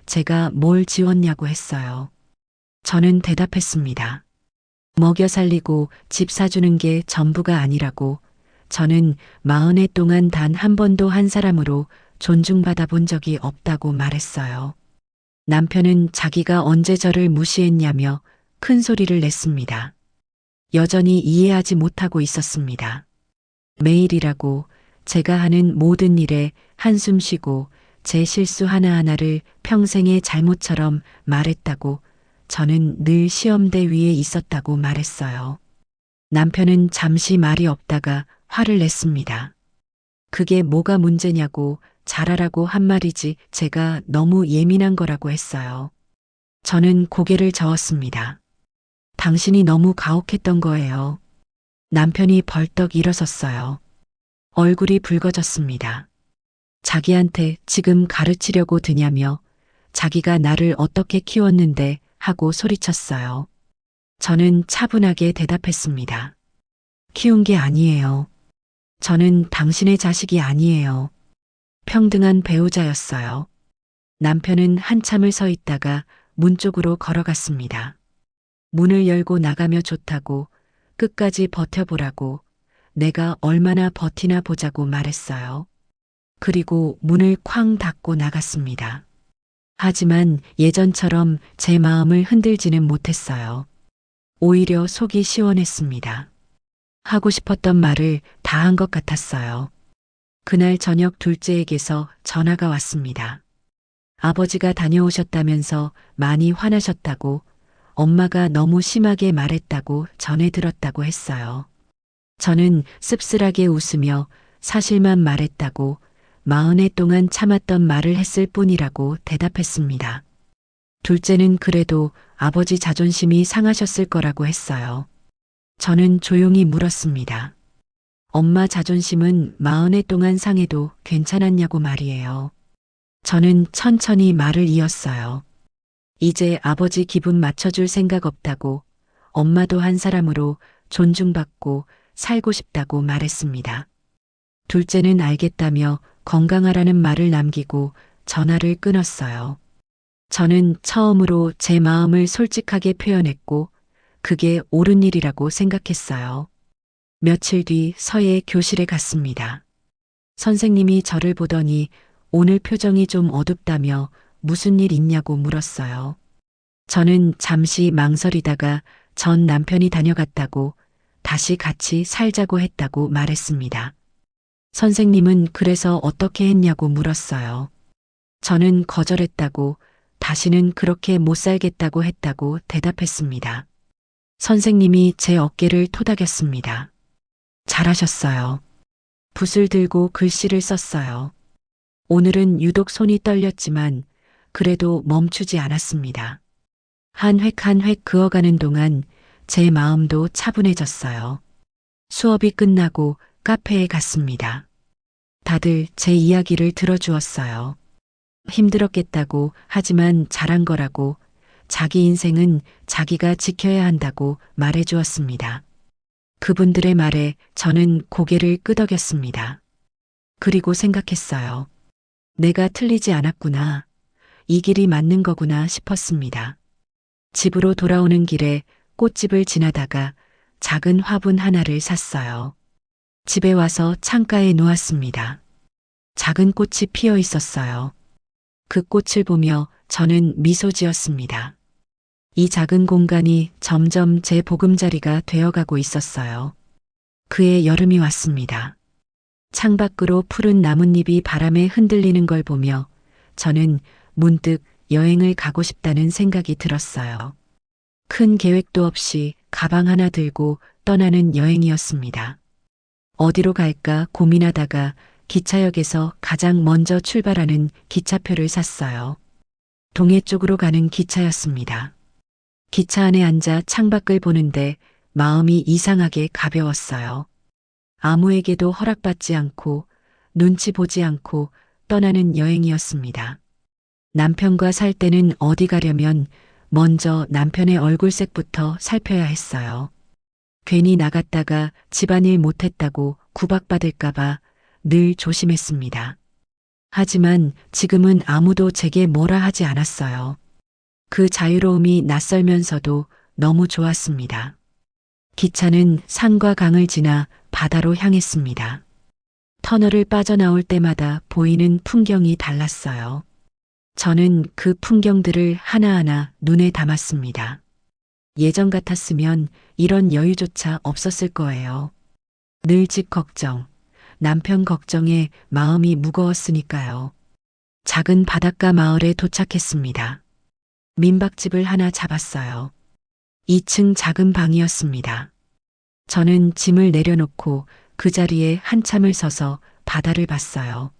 제가 뭘 지웠냐고 했어요. 저는 대답했습니다. 먹여 살리고 집 사주는 게 전부가 아니라고 저는 40해 동안 단 한 번도 한 사람으로 존중받아 본 적이 없다고 말했어요. 남편은 자기가 언제 저를 무시했냐며 큰 소리를 냈습니다. 여전히 이해하지 못하고 있었습니다. 매일이라고 제가 하는 모든 일에 한숨 쉬고 제 실수 하나하나를 평생의 잘못처럼 말했다고, 저는 늘 시험대 위에 있었다고 말했어요. 남편은 잠시 말이 없다가 화를 냈습니다. 그게 뭐가 문제냐고, 잘하라고 한 말이지 제가 너무 예민한 거라고 했어요. 저는 고개를 저었습니다. 당신이 너무 가혹했던 거예요. 남편이 벌떡 일어섰어요. 얼굴이 붉어졌습니다. 자기한테 지금 가르치려고 드냐며 자기가 나를 어떻게 키웠는데 하고 소리쳤어요. 저는 차분하게 대답했습니다. 키운 게 아니에요. 저는 당신의 자식이 아니에요. 평등한 배우자였어요. 남편은 한참을 서 있다가 문 쪽으로 걸어갔습니다. 문을 열고 나가며 좋다고, 끝까지 버텨보라고, 내가 얼마나 버티나 보자고 말했어요. 그리고 문을 쾅 닫고 나갔습니다. 하지만 예전처럼 제 마음을 흔들지는 못했어요. 오히려 속이 시원했습니다. 하고 싶었던 말을 다 한 것 같았어요. 그날 저녁 둘째에게서 전화가 왔습니다. 아버지가 다녀오셨다면서 많이 화나셨다고, 엄마가 너무 심하게 말했다고 전해 들었다고 했어요. 저는 씁쓸하게 웃으며 사실만 말했다고, 40해 동안 참았던 말을 했을 뿐이라고 대답했습니다. 둘째는 그래도 아버지 자존심이 상하셨을 거라고 했어요. 저는 조용히 물었습니다. 엄마 자존심은 40해 동안 상해도 괜찮았냐고 말이에요. 저는 천천히 말을 이었어요. 이제 아버지 기분 맞춰줄 생각 없다고, 엄마도 한 사람으로 존중받고 살고 싶다고 말했습니다. 둘째는 알겠다며 건강하라는 말을 남기고 전화를 끊었어요. 저는 처음으로 제 마음을 솔직하게 표현했고, 그게 옳은 일이라고 생각했어요. 며칠 뒤 서예 교실에 갔습니다. 선생님이 저를 보더니 오늘 표정이 좀 어둡다며 무슨 일 있냐고 물었어요. 저는 잠시 망설이다가 전 남편이 다녀갔다고, 다시 같이 살자고 했다고 말했습니다. 선생님은 그래서 어떻게 했냐고 물었어요. 저는 거절했다고, 다시는 그렇게 못 살겠다고 했다고 대답했습니다. 선생님이 제 어깨를 토닥였습니다. 잘하셨어요. 붓을 들고 글씨를 썼어요. 오늘은 유독 손이 떨렸지만 그래도 멈추지 않았습니다. 한 획 한 획 그어가는 동안 제 마음도 차분해졌어요. 수업이 끝나고 카페에 갔습니다. 다들 제 이야기를 들어주었어요. 힘들었겠다고, 하지만 잘한 거라고, 자기 인생은 자기가 지켜야 한다고 말해주었습니다. 그분들의 말에 저는 고개를 끄덕였습니다. 그리고 생각했어요. 내가 틀리지 않았구나. 이 길이 맞는 거구나 싶었습니다. 집으로 돌아오는 길에 꽃집을 지나다가 작은 화분 하나를 샀어요. 집에 와서 창가에 놓았습니다. 작은 꽃이 피어 있었어요. 그 꽃을 보며 저는 미소 지었습니다. 이 작은 공간이 점점 제 보금자리가 되어가고 있었어요. 그해 여름이 왔습니다. 창밖으로 푸른 나뭇잎이 바람에 흔들리는 걸 보며 저는 문득 여행을 가고 싶다는 생각이 들었어요. 큰 계획도 없이 가방 하나 들고 떠나는 여행이었습니다. 어디로 갈까 고민하다가 기차역에서 가장 먼저 출발하는 기차표를 샀어요. 동해 쪽으로 가는 기차였습니다. 기차 안에 앉아 창밖을 보는데 마음이 이상하게 가벼웠어요. 아무에게도 허락받지 않고 눈치 보지 않고 떠나는 여행이었습니다. 남편과 살 때는 어디 가려면 먼저 남편의 얼굴색부터 살펴야 했어요. 괜히 나갔다가 집안일 못했다고 구박받을까봐 늘 조심했습니다. 하지만 지금은 아무도 제게 뭐라 하지 않았어요. 그 자유로움이 낯설면서도 너무 좋았습니다. 기차는 산과 강을 지나 바다로 향했습니다. 터널을 빠져나올 때마다 보이는 풍경이 달랐어요. 저는 그 풍경들을 하나하나 눈에 담았습니다. 예전 같았으면 이런 여유조차 없었을 거예요. 늘 집 걱정, 남편 걱정에 마음이 무거웠으니까요. 작은 바닷가 마을에 도착했습니다. 민박집을 하나 잡았어요. 2층 작은 방이었습니다. 저는 짐을 내려놓고 그 자리에 한참을 서서 바다를 봤어요.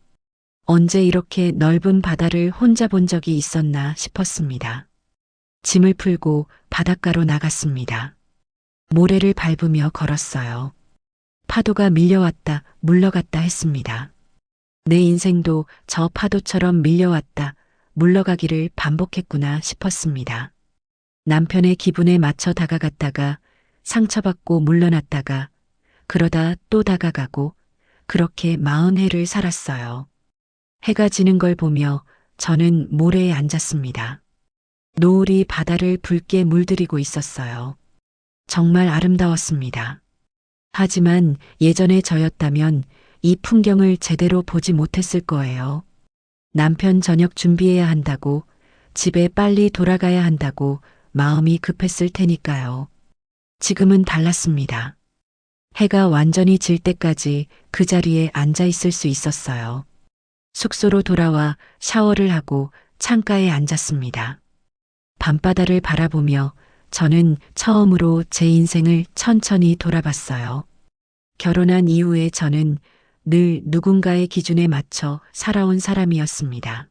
언제 이렇게 넓은 바다를 혼자 본 적이 있었나 싶었습니다. 짐을 풀고 바닷가로 나갔습니다. 모래를 밟으며 걸었어요. 파도가 밀려왔다, 물러갔다 했습니다. 내 인생도 저 파도처럼 밀려왔다, 물러가기를 반복했구나 싶었습니다. 남편의 기분에 맞춰 다가갔다가 상처받고 물러났다가 그러다 또 다가가고 그렇게 40해를 살았어요. 해가 지는 걸 보며 저는 모래에 앉았습니다. 노을이 바다를 붉게 물들이고 있었어요. 정말 아름다웠습니다. 하지만 예전의 저였다면 이 풍경을 제대로 보지 못했을 거예요. 남편 저녁 준비해야 한다고, 집에 빨리 돌아가야 한다고 마음이 급했을 테니까요. 지금은 달랐습니다. 해가 완전히 질 때까지 그 자리에 앉아 있을 수 있었어요. 숙소로 돌아와 샤워를 하고 창가에 앉았습니다. 밤바다를 바라보며 저는 처음으로 제 인생을 천천히 돌아봤어요. 결혼한 이후에 저는 늘 누군가의 기준에 맞춰 살아온 사람이었습니다.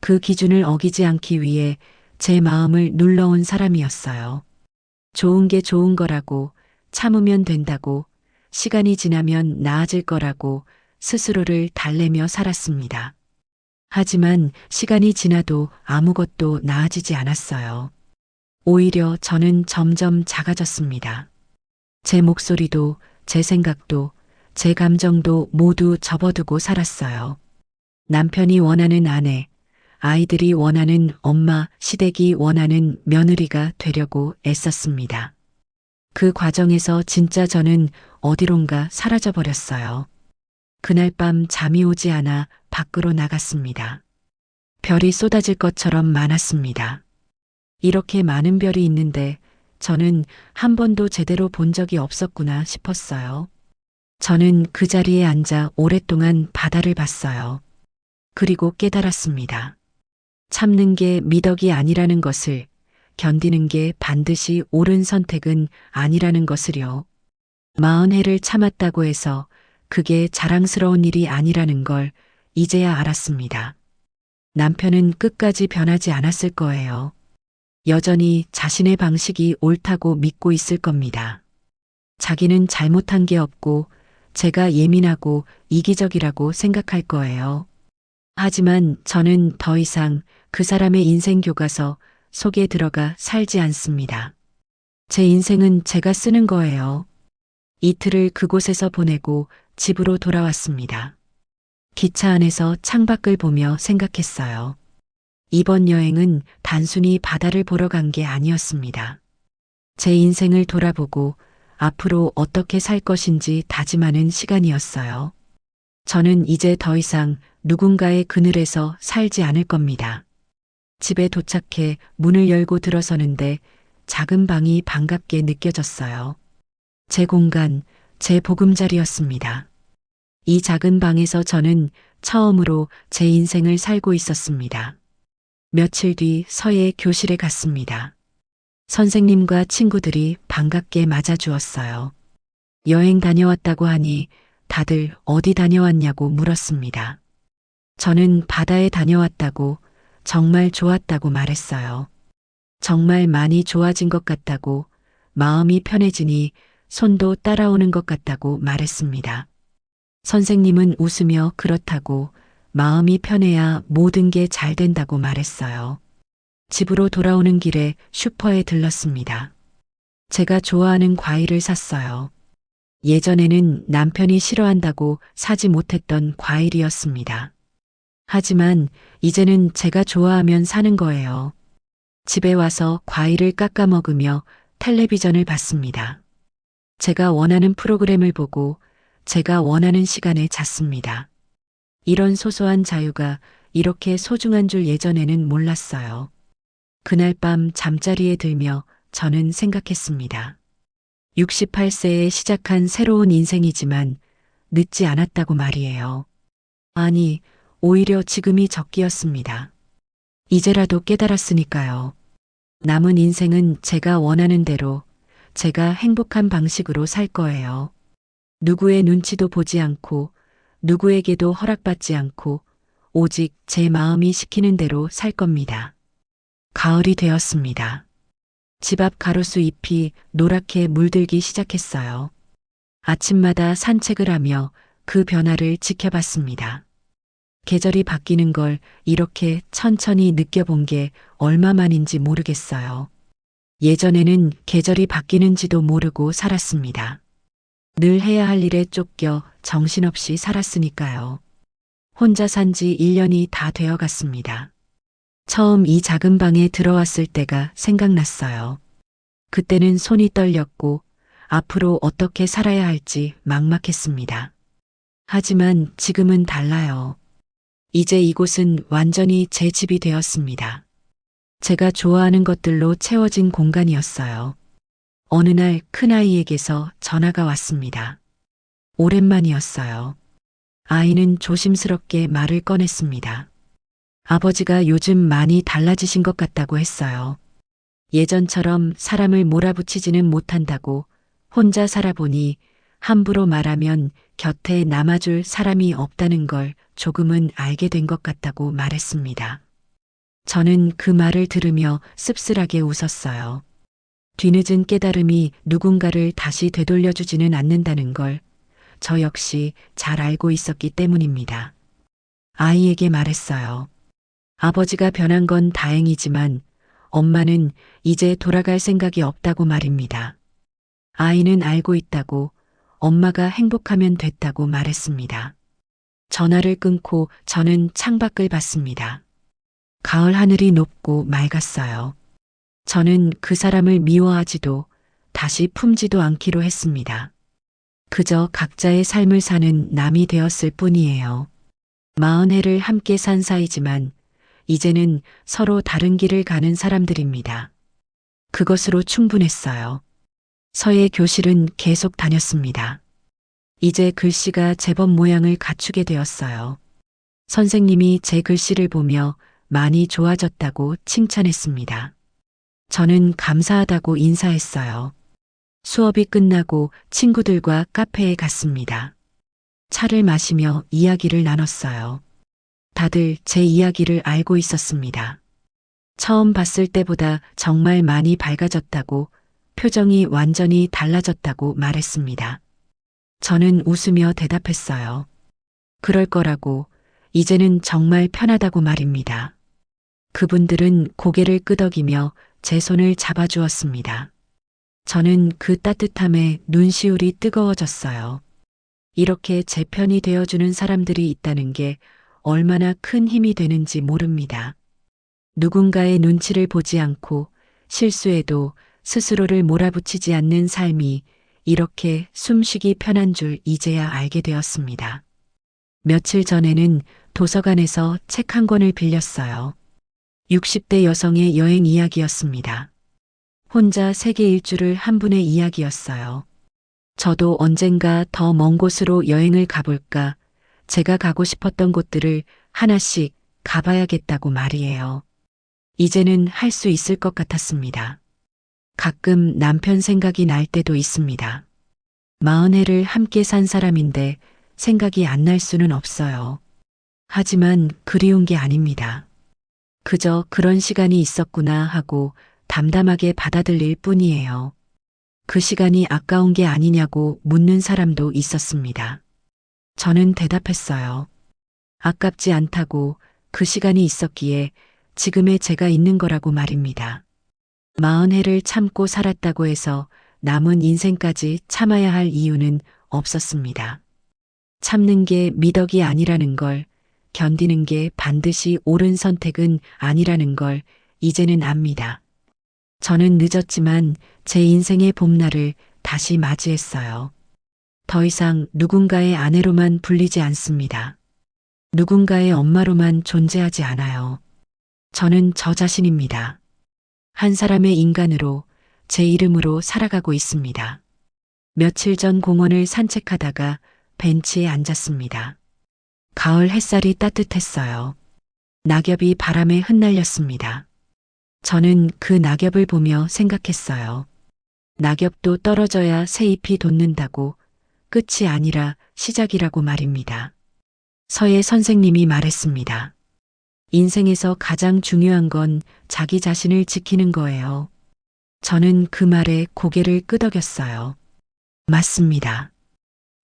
그 기준을 어기지 않기 위해 제 마음을 눌러온 사람이었어요. 좋은 게 좋은 거라고, 참으면 된다고, 시간이 지나면 나아질 거라고 스스로를 달래며 살았습니다. 하지만 시간이 지나도 아무것도 나아지지 않았어요. 오히려 저는 점점 작아졌습니다. 제 목소리도, 제 생각도, 제 감정도 모두 접어두고 살았어요. 남편이 원하는 아내, 아이들이 원하는 엄마, 시댁이 원하는 며느리가 되려고 애썼습니다. 그 과정에서 진짜 저는 어디론가 사라져버렸어요. 그날 밤 잠이 오지 않아 밖으로 나갔습니다. 별이 쏟아질 것처럼 많았습니다. 이렇게 많은 별이 있는데 저는 한 번도 제대로 본 적이 없었구나 싶었어요. 저는 그 자리에 앉아 오랫동안 바다를 봤어요. 그리고 깨달았습니다. 참는 게 미덕이 아니라는 것을, 견디는 게 반드시 옳은 선택은 아니라는 것을요. 40해를 참았다고 해서 그게 자랑스러운 일이 아니라는 걸 이제야 알았습니다. 남편은 끝까지 변하지 않았을 거예요. 여전히 자신의 방식이 옳다고 믿고 있을 겁니다. 자기는 잘못한 게 없고 제가 예민하고 이기적이라고 생각할 거예요. 하지만 저는 더 이상 그 사람의 인생 교과서 속에 들어가 살지 않습니다. 제 인생은 제가 쓰는 거예요. 이틀을 그곳에서 보내고 집으로 돌아왔습니다. 기차 안에서 창밖을 보며 생각했어요. 이번 여행은 단순히 바다를 보러 간 게 아니었습니다. 제 인생을 돌아보고 앞으로 어떻게 살 것인지 다짐하는 시간이었어요. 저는 이제 더 이상 누군가의 그늘에서 살지 않을 겁니다. 집에 도착해 문을 열고 들어서는데 작은 방이 반갑게 느껴졌어요. 제 공간, 제 보금자리였습니다. 이 작은 방에서 저는 처음으로 제 인생을 살고 있었습니다. 며칠 뒤 서예 교실에 갔습니다. 선생님과 친구들이 반갑게 맞아주었어요. 여행 다녀왔다고 하니 다들 어디 다녀왔냐고 물었습니다. 저는 바다에 다녀왔다고, 정말 좋았다고 말했어요. 정말 많이 좋아진 것 같다고, 마음이 편해지니 손도 따라오는 것 같다고 말했습니다. 선생님은 웃으며 그렇다고, 마음이 편해야 모든 게 잘 된다고 말했어요. 집으로 돌아오는 길에 슈퍼에 들렀습니다. 제가 좋아하는 과일을 샀어요. 예전에는 남편이 싫어한다고 사지 못했던 과일이었습니다. 하지만 이제는 제가 좋아하면 사는 거예요. 집에 와서 과일을 깎아 먹으며 텔레비전을 봤습니다. 제가 원하는 프로그램을 보고 제가 원하는 시간에 잤습니다. 이런 소소한 자유가 이렇게 소중한 줄 예전에는 몰랐어요. 그날 밤 잠자리에 들며 저는 생각했습니다. 68세에 시작한 새로운 인생이지만 늦지 않았다고 말이에요. 아니, 오히려 지금이 적기였습니다. 이제라도 깨달았으니까요. 남은 인생은 제가 원하는 대로, 제가 행복한 방식으로 살 거예요. 누구의 눈치도 보지 않고, 누구에게도 허락받지 않고, 오직 제 마음이 시키는 대로 살 겁니다. 가을이 되었습니다. 집 앞 가로수 잎이 노랗게 물들기 시작했어요. 아침마다 산책을 하며 그 변화를 지켜봤습니다. 계절이 바뀌는 걸 이렇게 천천히 느껴본 게 얼마만인지 모르겠어요. 예전에는 계절이 바뀌는지도 모르고 살았습니다. 늘 해야 할 일에 쫓겨 정신없이 살았으니까요. 혼자 산 지 1년이 다 되어 갔습니다. 처음 이 작은 방에 들어왔을 때가 생각났어요. 그때는 손이 떨렸고 앞으로 어떻게 살아야 할지 막막했습니다. 하지만 지금은 달라요. 이제 이곳은 완전히 제 집이 되었습니다. 제가 좋아하는 것들로 채워진 공간이었어요. 어느 날 큰아이에게서 전화가 왔습니다. 오랜만이었어요. 아이는 조심스럽게 말을 꺼냈습니다. 아버지가 요즘 많이 달라지신 것 같다고 했어요. 예전처럼 사람을 몰아붙이지는 못한다고, 혼자 살아보니 함부로 말하면 곁에 남아줄 사람이 없다는 걸 조금은 알게 된 것 같다고 말했습니다. 저는 그 말을 들으며 씁쓸하게 웃었어요. 뒤늦은 깨달음이 누군가를 다시 되돌려주지는 않는다는 걸 저 역시 잘 알고 있었기 때문입니다. 아이에게 말했어요. 아버지가 변한 건 다행이지만 엄마는 이제 돌아갈 생각이 없다고 말입니다. 아이는 알고 있다고, 엄마가 행복하면 됐다고 말했습니다. 전화를 끊고 저는 창밖을 봤습니다. 가을 하늘이 높고 맑았어요. 저는 그 사람을 미워하지도 다시 품지도 않기로 했습니다. 그저 각자의 삶을 사는 남이 되었을 뿐이에요. 40해를 함께 산 사이지만 이제는 서로 다른 길을 가는 사람들입니다. 그것으로 충분했어요. 서예 교실은 계속 다녔습니다. 이제 글씨가 제법 모양을 갖추게 되었어요. 선생님이 제 글씨를 보며 많이 좋아졌다고 칭찬했습니다. 저는 감사하다고 인사했어요. 수업이 끝나고 친구들과 카페에 갔습니다. 차를 마시며 이야기를 나눴어요. 다들 제 이야기를 알고 있었습니다. 처음 봤을 때보다 정말 많이 밝아졌다고, 표정이 완전히 달라졌다고 말했습니다. 저는 웃으며 대답했어요. 그럴 거라고, 이제는 정말 편하다고 말입니다. 그분들은 고개를 끄덕이며 제 손을 잡아주었습니다. 저는 그 따뜻함에 눈시울이 뜨거워졌어요. 이렇게 제 편이 되어주는 사람들이 있다는 게 얼마나 큰 힘이 되는지 모릅니다. 누군가의 눈치를 보지 않고 실수해도 스스로를 몰아붙이지 않는 삶이 이렇게 숨쉬기 편한 줄 이제야 알게 되었습니다. 며칠 전에는 도서관에서 책 한 권을 빌렸어요. 60대 여성의 여행 이야기였습니다. 혼자 세계 일주를 한 분의 이야기였어요. 저도 언젠가 더 먼 곳으로 여행을 가볼까, 제가 가고 싶었던 곳들을 하나씩 가봐야겠다고 말이에요. 이제는 할 수 있을 것 같았습니다. 가끔 남편 생각이 날 때도 있습니다. 40해를 함께 산 사람인데 생각이 안 날 수는 없어요. 하지만 그리운 게 아닙니다. 그저 그런 시간이 있었구나 하고 담담하게 받아들일 뿐이에요. 그 시간이 아까운 게 아니냐고 묻는 사람도 있었습니다. 저는 대답했어요. 아깝지 않다고, 그 시간이 있었기에 지금의 제가 있는 거라고 말입니다. 40해를 참고 살았다고 해서 남은 인생까지 참아야 할 이유는 없었습니다. 참는 게 미덕이 아니라는 걸, 견디는 게 반드시 옳은 선택은 아니라는 걸 이제는 압니다. 저는 늦었지만 제 인생의 봄날을 다시 맞이했어요. 더 이상 누군가의 아내로만 불리지 않습니다. 누군가의 엄마로만 존재하지 않아요. 저는 저 자신입니다. 한 사람의 인간으로 제 이름으로 살아가고 있습니다. 며칠 전 공원을 산책하다가 벤치에 앉았습니다. 가을 햇살이 따뜻했어요. 낙엽이 바람에 흩날렸습니다. 저는 그 낙엽을 보며 생각했어요. 낙엽도 떨어져야 새 잎이 돋는다고, 끝이 아니라 시작이라고 말입니다. 서예 선생님이 말했습니다. 인생에서 가장 중요한 건 자기 자신을 지키는 거예요. 저는 그 말에 고개를 끄덕였어요. 맞습니다.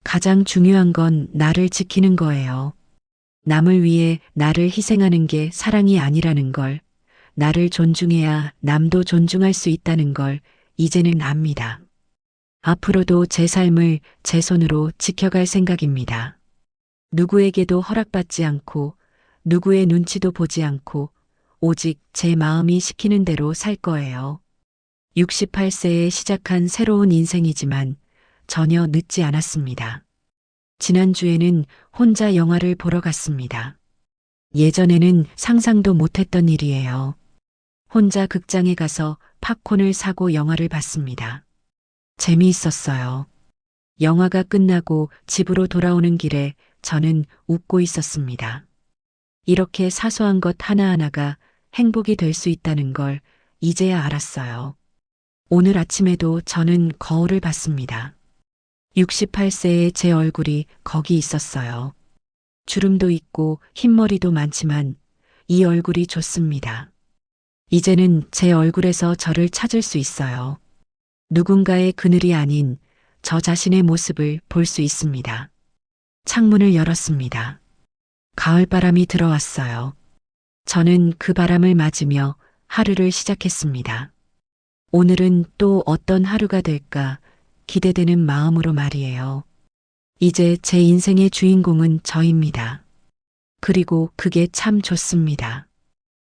가장 중요한 건 나를 지키는 거예요. 남을 위해 나를 희생하는 게 사랑이 아니라는 걸, 나를 존중해야 남도 존중할 수 있다는 걸 이제는 압니다. 앞으로도 제 삶을 제 손으로 지켜갈 생각입니다. 누구에게도 허락받지 않고, 누구의 눈치도 보지 않고, 오직 제 마음이 시키는 대로 살 거예요. 68세에 시작한 새로운 인생이지만 전혀 늦지 않았습니다. 지난주에는 혼자 영화를 보러 갔습니다. 예전에는 상상도 못했던 일이에요. 혼자 극장에 가서 팝콘을 사고 영화를 봤습니다. 재미있었어요. 영화가 끝나고 집으로 돌아오는 길에 저는 웃고 있었습니다. 이렇게 사소한 것 하나하나가 행복이 될 수 있다는 걸 이제야 알았어요. 오늘 아침에도 저는 거울을 봤습니다. 68세의 제 얼굴이 거기 있었어요. 주름도 있고 흰머리도 많지만 이 얼굴이 좋습니다. 이제는 제 얼굴에서 저를 찾을 수 있어요. 누군가의 그늘이 아닌 저 자신의 모습을 볼 수 있습니다. 창문을 열었습니다. 가을바람이 들어왔어요. 저는 그 바람을 맞으며 하루를 시작했습니다. 오늘은 또 어떤 하루가 될까 기대되는 마음으로 말이에요. 이제 제 인생의 주인공은 저입니다. 그리고 그게 참 좋습니다.